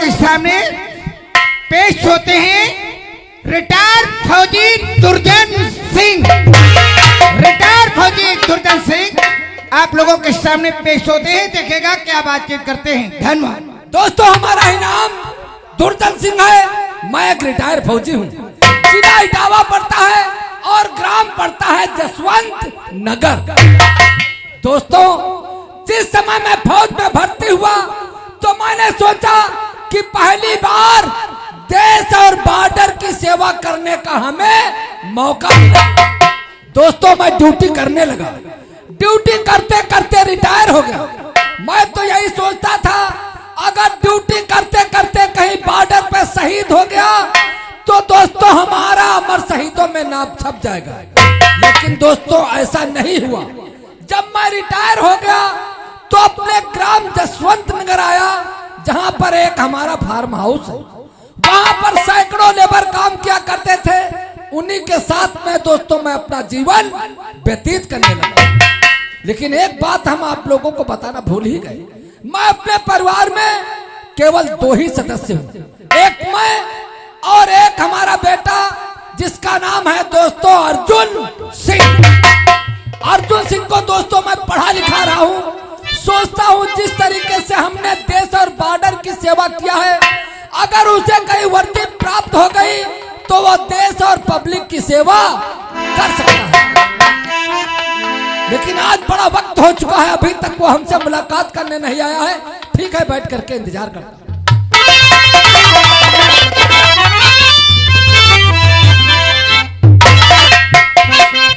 के सामने पेश होते हैं रिटायर्ड फौजी दुर्जन सिंह। रिटायर्ड फौजी दुर्जन सिंह आप लोगों के सामने पेश होते हैं, देखेगा क्या बातचीत करते हैं। धन्यवाद। दोस्तों, हमारा इनाम दुर्जन सिंह है। मैं एक रिटायर्ड फौजी हूँ। जिला इटावा पड़ता है और ग्राम पड़ता है जसवंत नगर। दोस्तों, जिस समय मैं फौज में भर्ती हुआ तो मैंने सोचा कि पहली बार देश और बॉर्डर की सेवा करने का हमें मौका मिला। दोस्तों, मैं ड्यूटी करने लगा। ड्यूटी करते करते रिटायर हो गया। मैं तो यही सोचता था अगर ड्यूटी करते करते कहीं बॉर्डर पे शहीद हो गया तो दोस्तों हमारा अमर शहीदों में नाम छप जाएगा। लेकिन दोस्तों, ऐसा नहीं हुआ। जब मैं रिटायर हो गया तो अपने ग्राम जसवंत नगर आया, जहां पर एक हमारा फार्म हाउस है। वहां पर सैकड़ों लेबर काम किया करते थे। उन्हीं के साथ में दोस्तों मैं अपना जीवन व्यतीत करने लगा। लेकिन एक बात हम आप लोगों को बताना भूल ही गए। मैं अपने परिवार में केवल 2 ही सदस्य हूँ। एक मैं और एक हमारा बेटा, जिसका नाम है दोस्तों अर्जुन सिंह। अर्जुन सिंह को दोस्तों मैं पढ़ा लिखा रहा हूँ। सोचता हूँ जिस तरीके से हमने देश और बॉर्डर की सेवा किया है, अगर उसे कहीं वर्दी प्राप्त हो गई तो वो देश और पब्लिक की सेवा कर सकता है। लेकिन आज बड़ा वक्त हो चुका है, अभी तक वो हमसे मुलाकात करने नहीं आया है। ठीक है, बैठ करके इंतजार करता हूं।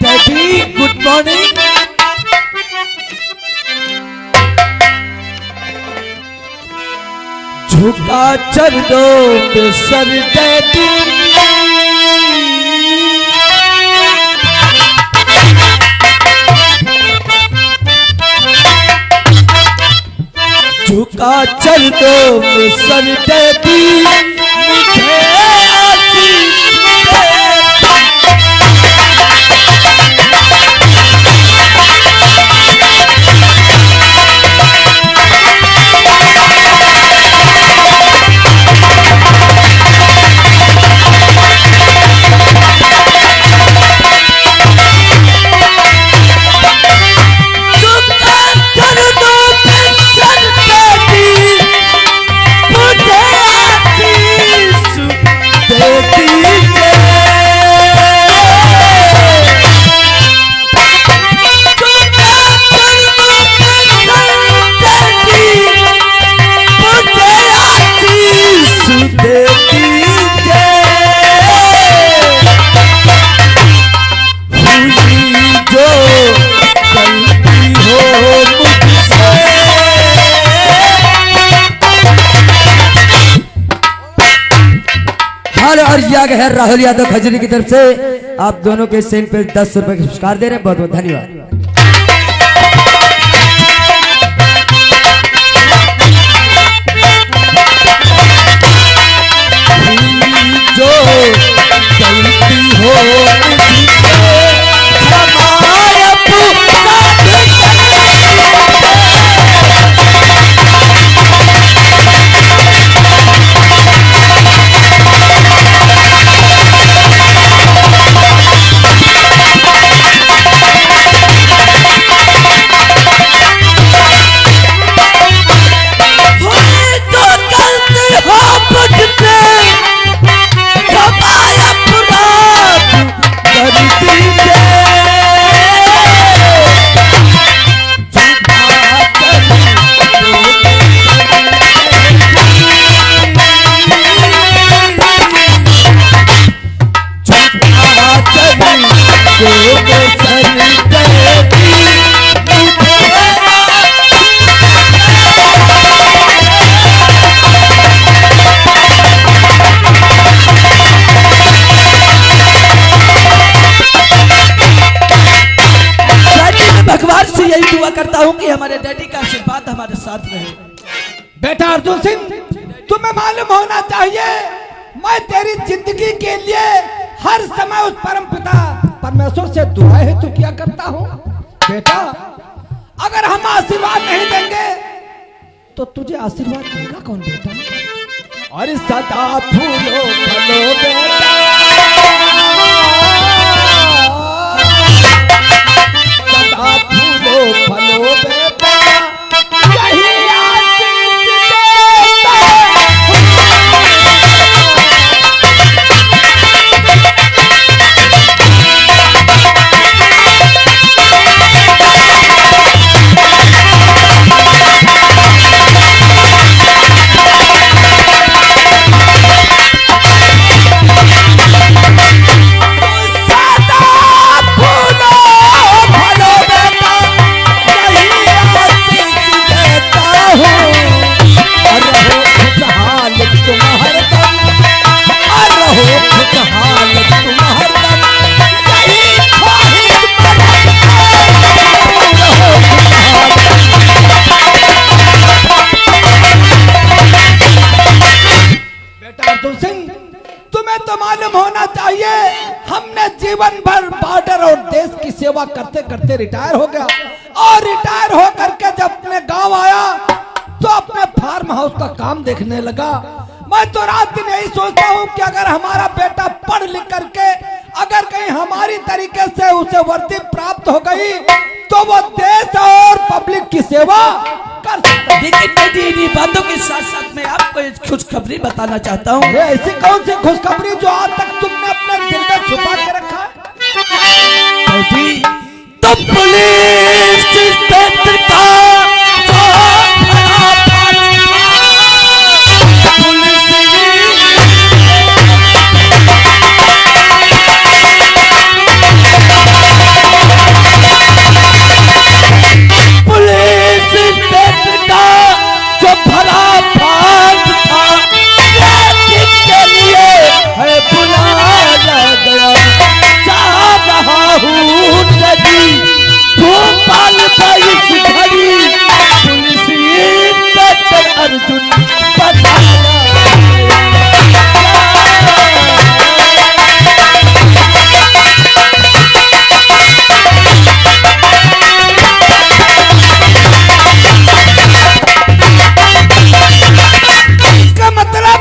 Daddy, good morning. झुका चरणों पे सर डैडी, झुका चरणों पे सर डैडी, मुझे आशीष और यह है राहुल यादव खजरी की तरफ से आप दोनों के सेन पे 10 रुपए का पुरस्कार दे रहे हैं। बहुत बहुत धन्यवाद। जो गलती हो करता हूं कि हमारे डैडी का आशीर्वाद हमारे साथ रहे। बेटा अर्जुन सिंह, तुम्हें मालूम होना चाहिए मैं तेरी जिंदगी के लिए हर समय उस परम पिता परमेश्वर से दुआएं हेतु किया करता हूं। बेटा, अगर हम आशीर्वाद नहीं देंगे तो तुझे आशीर्वाद देगा कौन बेटा? और सदा फूलो फलो बेटा, सदा फूलो फलो बेटा, यही आशीष देता जीवन भर बॉर्डर और देश की सेवा करते करते रिटायर हो गया और रिटायर हो करके जब अपने गांव आया तो अपने फार्म हाउस का काम देखने लगा। मैं तो रात दिन यही सोचता हूँ कि अगर हमारा बेटा पढ़ लिख करके अगर कहीं हमारी तरीके से उसे वर्दी प्राप्त हो गई तो वो देश और पब्लिक की सेवा कर सकता है। देखिए बातों के साथ साथ मैं आपको एक खुशखबरी बताना चाहता हूँ। ऐसी कौन सी खुशखबरी जो आज तक तुमने अपने दिल में छुपा के रखा है? तुम पुलिस इंस्पेक्टर का अर्जुन इसका मतलब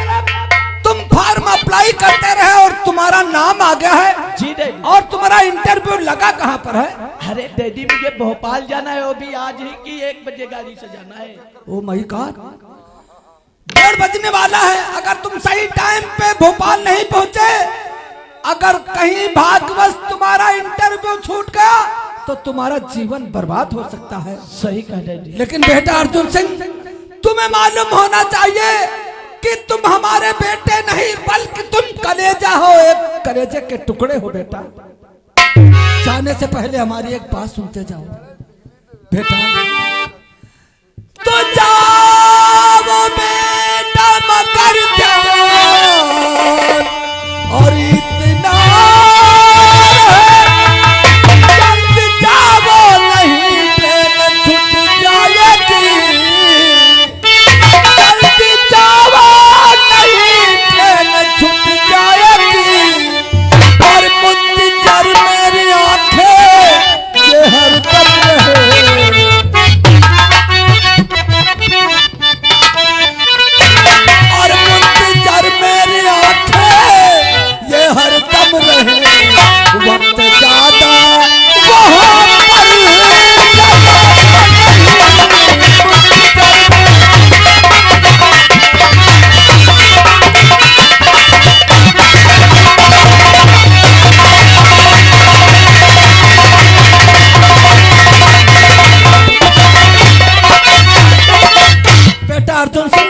तुम फार्म अप्लाई करते रहे और तुम्हारा नाम आ गया है? जी डैडी। और तुम्हारा इंटरव्यू लगा कहाँ पर है? अरे डैडी मुझे भोपाल जाना है, वो भी आज ही की 1 बजे गाड़ी से जाना है। ओ माय गॉड, 1:30 बजने वाला है। अगर तुम सही टाइम पे भोपाल नहीं पहुंचे, अगर कहीं भाग्यवश तुम्हारा इंटरव्यू छूट गया तो तुम्हारा जीवन बर्बाद हो सकता है। सही कहा डैडी। लेकिन बेटा अर्जुन सिंह, तुम्हें मालूम होना चाहिए कि तुम हमारे बेटे नहीं बल्कि तुम कलेजा हो, एक कलेजे के टुकड़े हो बेटा। जाने से पहले हमारी एक बात सुनते जाओ बेटा। तो जाओ बेटा मगर ध्यान और इतना जल्द जाओ नहीं ट्रेन छूट जाएगी, जल्द जाओ नहीं ट्रेन छूट जाएगी। और मुंतजर मेरी आंखें ये हरदम रहे, और मुंतजर मेरी आंखें ये हरदम रहे। वक्त ज्यादा वहाँ पर बेटा अर्जुन सिंह,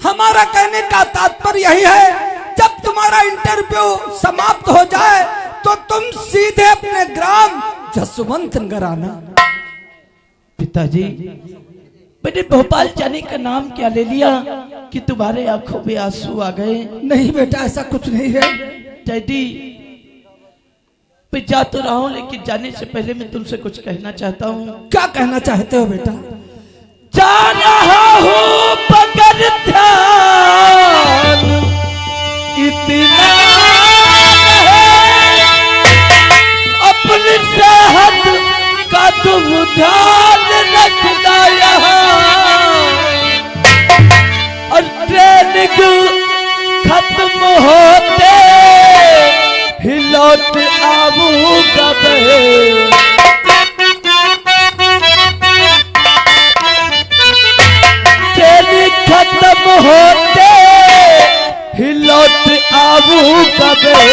हमारा कहने का तात्पर्य यही है, जब तुम्हारा इंटरव्यू समाप्त हो जाए तो तुम सीधे अपने ग्राम जसवंत नगर आना। पिताजी, मैंने भोपाल जाने का नाम क्या ले लिया कि तुम्हारे आंखों में आंसू आ गए? नहीं बेटा, ऐसा कुछ नहीं है। डैडी, मैं जा तो रहा हूँ लेकिन जाने से पहले मैं तुमसे कुछ कहना चाहता हूँ। क्या कहना चाहते हो बेटा? जा रहा हूँ बगैर ध्यान इतना है, अपनी सेहत का तुम ध्यान रखना यहाँ, और ट्रेनिंग लौट आऊंगा मैं। खेल खत्म होते ही लौट आऊंगा मैं।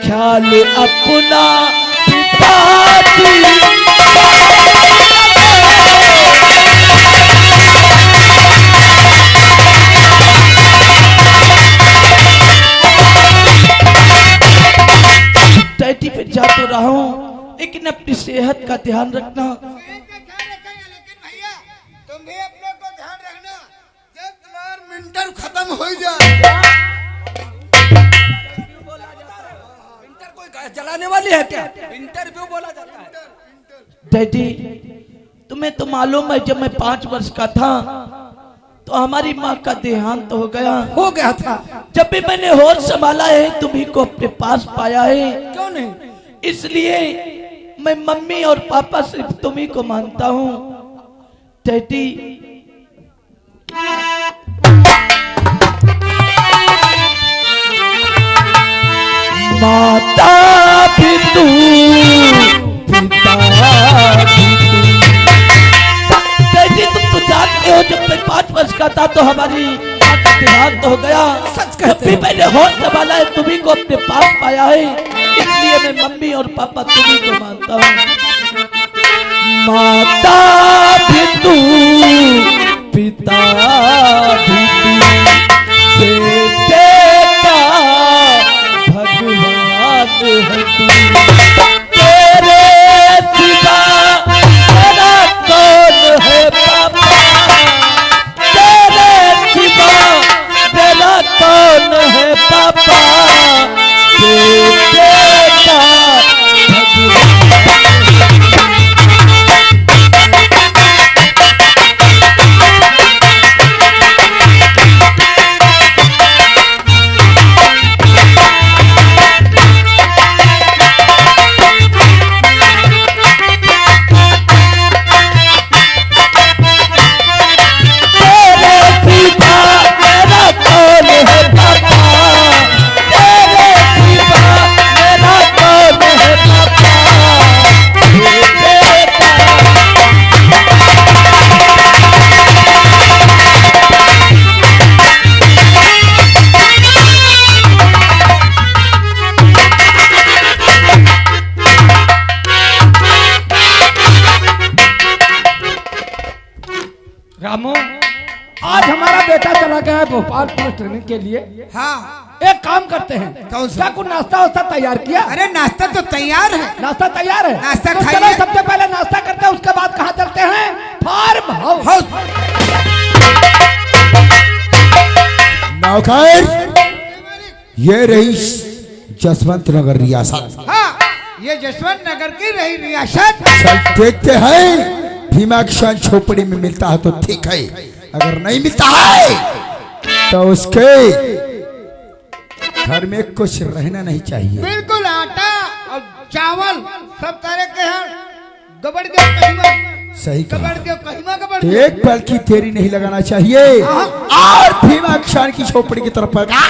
ख्याल अपना पिताजी डैडी पे जा तो रहा हूँ, लेकिन अपनी सेहत का ध्यान रखना। लेकिन भैया तुम भी अपने को ध्यान रखना, जब तुम्हारा मिंटर खत्म हो जाए। इंटर कोई जलाने वाली है क्या? इंटरव्यू बोला जाता है। डैडी तुम्हें तो मालूम है, जब मैं 5 वर्ष का था तो हमारी माँ का देहांत हो गया था। जब भी मैंने होश संभाला है, तुम्ही को अपने पास पाया है। क्यों नहीं? इसलिए मैं मम्मी और पापा सिर्फ तुम्ही को मानता हूँ। डैडी माता भी तू, पिता भी तू। डैडी तुम तो जानते हो, जब मैं 5 वर्ष का था तो हमारी माँ का देहांत हो गया। सच कहते हो? मैंने होश संभाला है, तुम्ही को अपने पास पाया है, इसलिए मैं मम्मी और पापा तुम्ही को मानता हूँ। माता भी तू, पिता भी तू, बेटे का भगवान है तू। तेरे सिवा मेरा कौन है पापा, तेरे सिवा मेरा कौन है पापा, बेटे का भगवान। रामू, आज हमारा बेटा चला गया है भोपाल पुलिस ट्रेनिंग के लिए। हाँ, एक काम करते हैं, कौन सा? क्या कुछ नाश्ता वास्ता तैयार किया? अरे नाश्ता तो तैयार है। नाश्ता तैयार है? नाश्ता तो खाइए। चलो सबसे पहले नाश्ता करते हैं, उसके बाद कहाँ चलते हैं? Farm house. नौकर, ये रही जसवंत नगर रियासत। हाँ, ये जसवंत नगर की रही रियासत। चल देखते हैं, भीमाक्षण झोपड़ी में मिलता है तो ठीक है, अगर नहीं मिलता है तो उसके घर में कुछ रहना नहीं चाहिए। बिल्कुल, आटा और चावल सब तरह के हैं। गबड़ दो कहिमा, सही गबड़ कहा। दो कहिमा, गबड़ तो दो। एक पल की देरी नहीं लगाना चाहिए और भीमाक्षण की झोपड़ी की तरफ बढ़ा।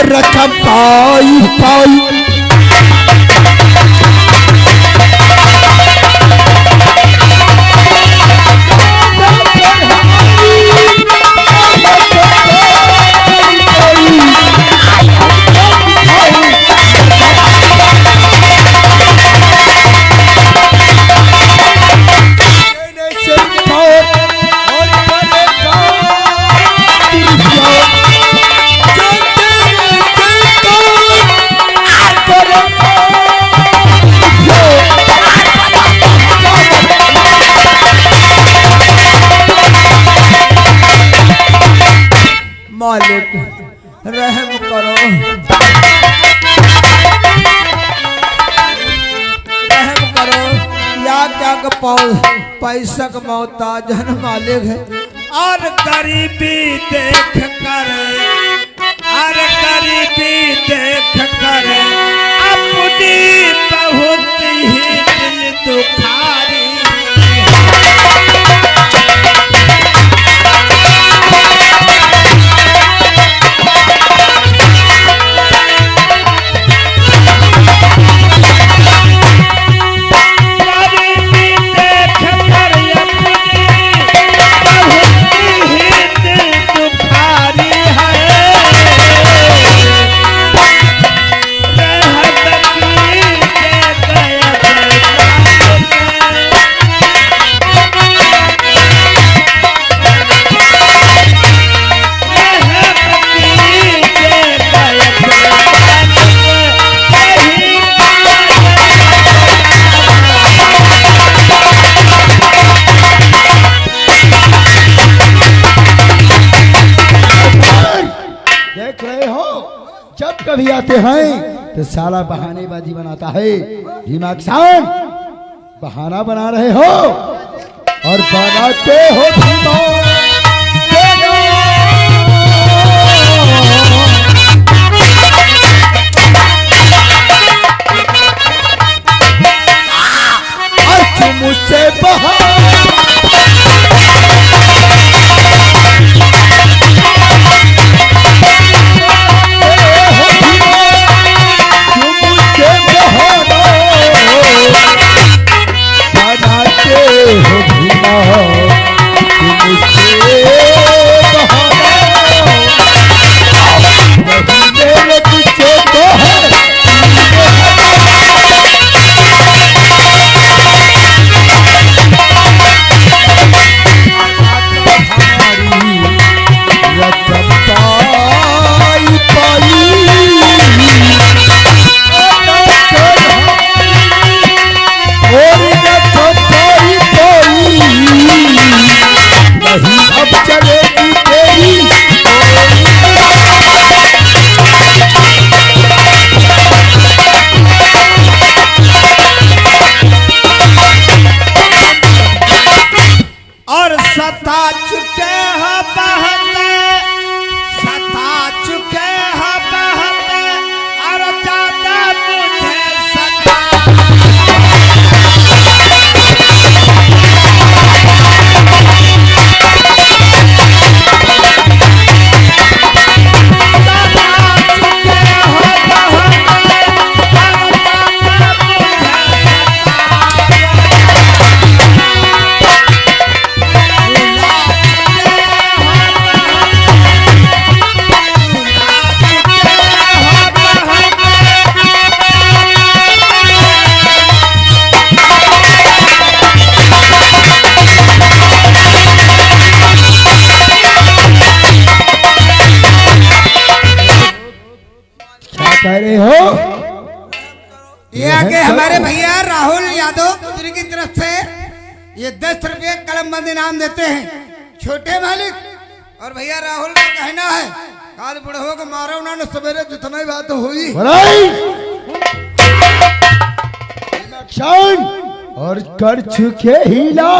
रकम पाई पाई पैसा का मोहताज है मालिक है। और गरीबी देख कर, और गरीबी देख कर अपनी बहुत ही दिल दुखारी। जब कभी आते हैं तो साला बहानेबाजी बनाता है। भीमा किसान बहाना बना रहे हो और बनाते हो भीमा। और तुम मुझसे कह रहे हो? ये आगे हमारे भैया राहुल यादव कुदरी की तरफ से ये 10 रुपये कलम बंद इनाम देते हैं छोटे मालिक। और भैया राहुल का कहना है काल बुढ़ो को मारो ना सवेरे जितना ही बात हुई और कर चुके हिला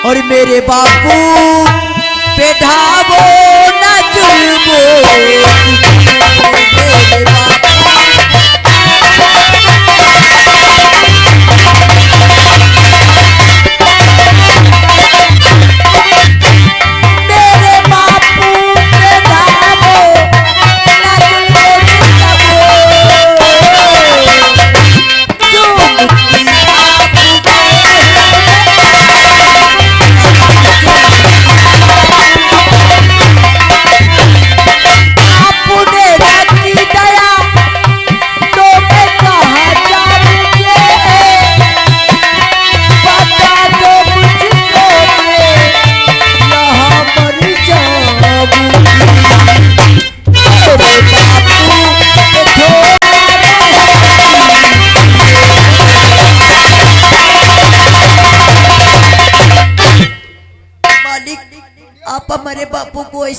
और मेरे बापू पे ढाबो न जुल्मो मेरे बापू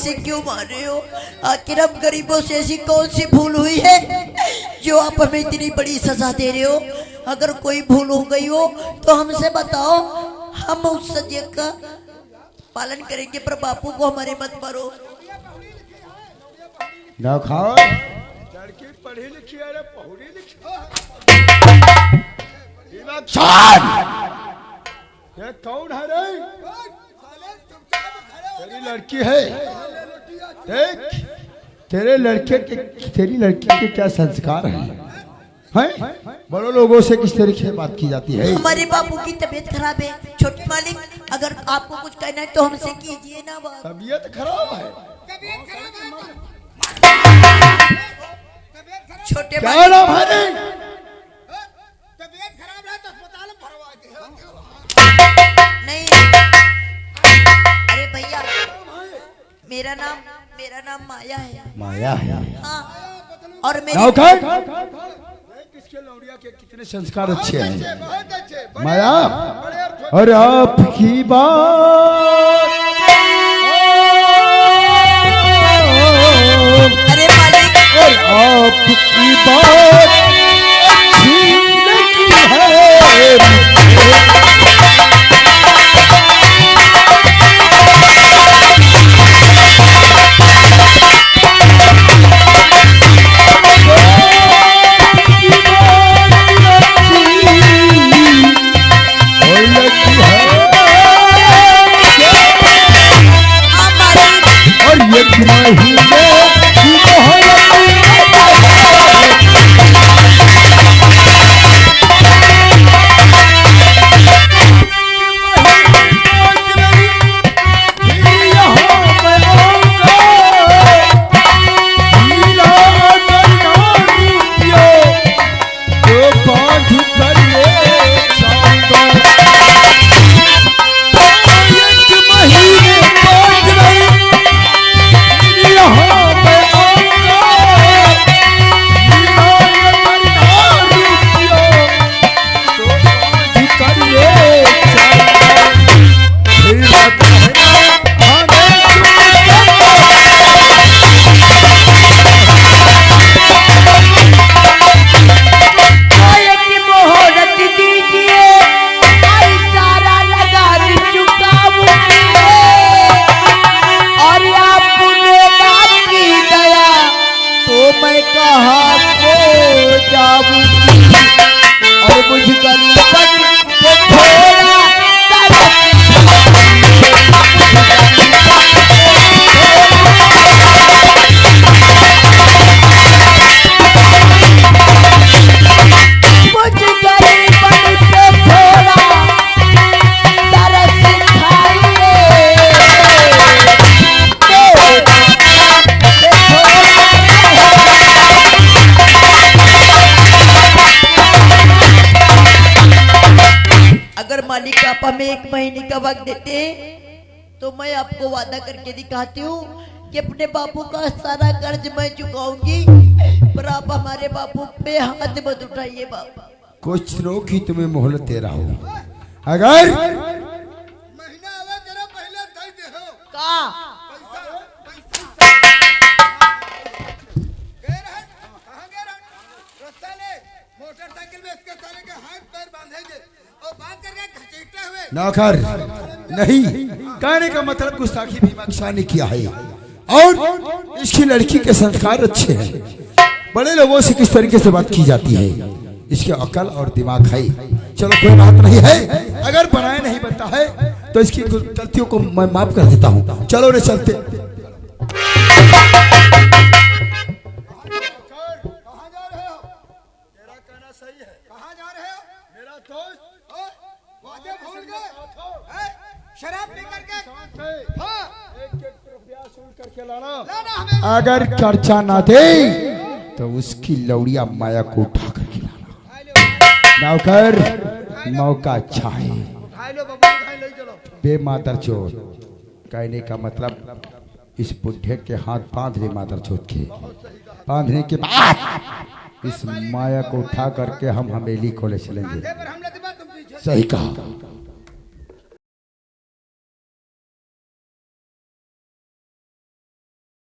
ऐसे क्यों मार रहे हो? आखिर हम गरीबों से ऐसी कौन सी भूल हुई है जो आप हमें इतनी बड़ी सजा दे रहे हो? अगर कोई भूल हो गई हो तो हमसे बताओ, हम उस सजा का पालन करेंगे, पर बापू को हमारे मत मारो। ना खाओ लड़की पढ़ी लिखी है, पढ़ी लिखी ये कौन है रे? तेरी लड़की है। देख तेरे लड़के के, तेरी लड़की के क्या संस्कार हैं? बड़ों लोगों से किस तरीके से बात की जाती है? हमारे बापू की तबीयत खराब है छोटे मालिक, अगर आपको कुछ कहना है तो हमसे कीजिए ना बात। तबीयत खराब है? छोटे क्या मालिक नाम है रे? नहीं, अरे भैया मेरा नाम माया है। माया है। हाँ, और मेरी नौकर किसके लौड़िया के कितने संस्कार अच्छे हैं। माया और आपकी बात, अरे मालिक और आपकी बात छीन की है। मालिक आप हमें 1 महीने का वक्त देते तो मैं आपको वादा करके दिखाती हूँ कि अपने बापू का सारा कर्ज मैं चुकाऊंगी, पर आप हमारे बापू पे हाथ मत उठाइए बाबा। कुछ दिनों की तुम्हें मोहलत दे रहा हूँ, अगर महीना आवे जरा पहले दे दे हो का मोटरसाइकिल में इसके सारे के हाथ पैर बांधेंगे और बांध करके घसीटते हुए नौकर नहीं, कहने का मतलब गुस्ताखी भीमा शाह ने किया है और इसकी लड़की के संस्कार अच्छे हैं। बड़े लोगों से किस तरीके से बात की जाती है, इसके अकल और दिमाग है। चलो कोई बात नहीं है, अगर बनाए नहीं बनता है तो इसकी गलतियों को मैं माफ कर देता हूँ। चलो रे चलते। शराब लेकर के अगर खर्चा ना दे तो उसकी लौड़िया माया को उठा करके लाना। नौकर मौका अच्छा है, बेमादर चोर। कहने का मतलब इस बुढ़े के हाथ बांध ले मादर चोर के, बांधने के बाद इस माया को उठा करके हम हवेली खोले चलेंगे। सही कहा।